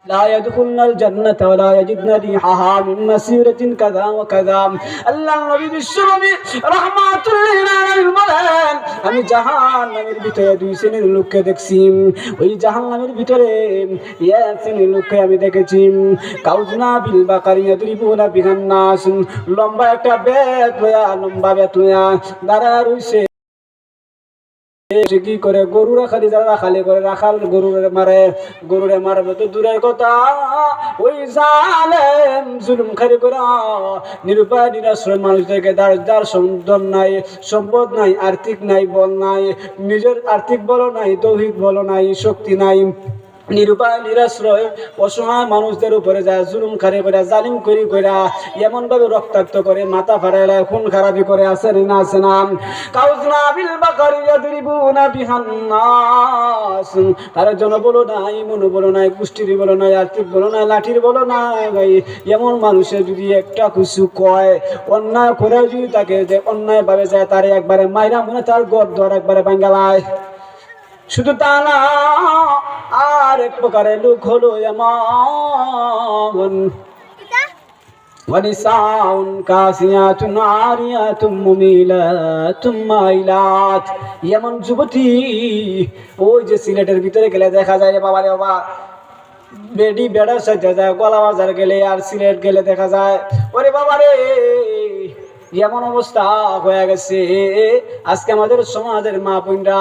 لا يدخلن الجنة ولا يجدن ريحها من مسيرة كذا وكذا আল্লাহ নবী বিশ্বনবী রাহমাতুল্লিল আলামিন বলেন আমি জাহান্নামের ভিতরে দুই শ্রেণীর লোককে দেখছি ওই জাহান্নামের ভিতরে এক শ্রেণীর লোককে আমি দেখেছি কাউজনা বিল বাকারি ইয়াদরিবুনা বিহান নাস লম্বা একটা বেত লম্বা বেত দাঁড়া রইছে কি করে গরুরা খালি যারা খালি করে রাখাল গরুরে মারবে তো দূরের কথা ওই জালেম জুলুম খালি করে নিরুপায় নিরাশ্রয় মানুষদেরকে যার সম্পদ নাই সম্পদ নাই আর্থিক নাই বল নাই নিজের আর্থিক বল নাই দৈহিক বল নাই শক্তি নাই নিরুপায় নিরাশ্রয় অসহায় মানুষদের উপরে যায় জুলুম খারে করে জালিম করি করে এমন ভাবে রক্তাক্ত করে মাথা ফাড়াইলা খুন খারাপি করে আছে না আছে না কাউজনা বিল বাকারি ইয়াদরিবুনা বিহান নাস তার জন্য বলো নাই মন বলো নাই কুষ্টির বলো নাই আর্থিক বলো নাই লাঠির বলো নাই এমন মানুষের যদি একটা কিছু কয় অন্যায় করে যদি তাকে যে অন্যায় ভাবে যায় তার একবারে মাইরা মনে তার গড় ধর একবারে ভাঙ্গালায় শুধু তা না আর এক প্রকারের লোক হলো এমন ওয়ানিসাউন কাসিয়াতুন আরিয়াতুম মুমিলাতুম মাইলাত এমন যুবতী ওই যে সিলেটের ভিতরে গেলে দেখা যায় রে বাবা রে বাবা বেডি বেড়া সাজা যায় গলা বাজার গেলে আর সিলেট গেলে দেখা যায় ওরে বাবা রে এমন অবস্থা হয়ে গেছে আজকে আমাদের সমাজের মা বোনরা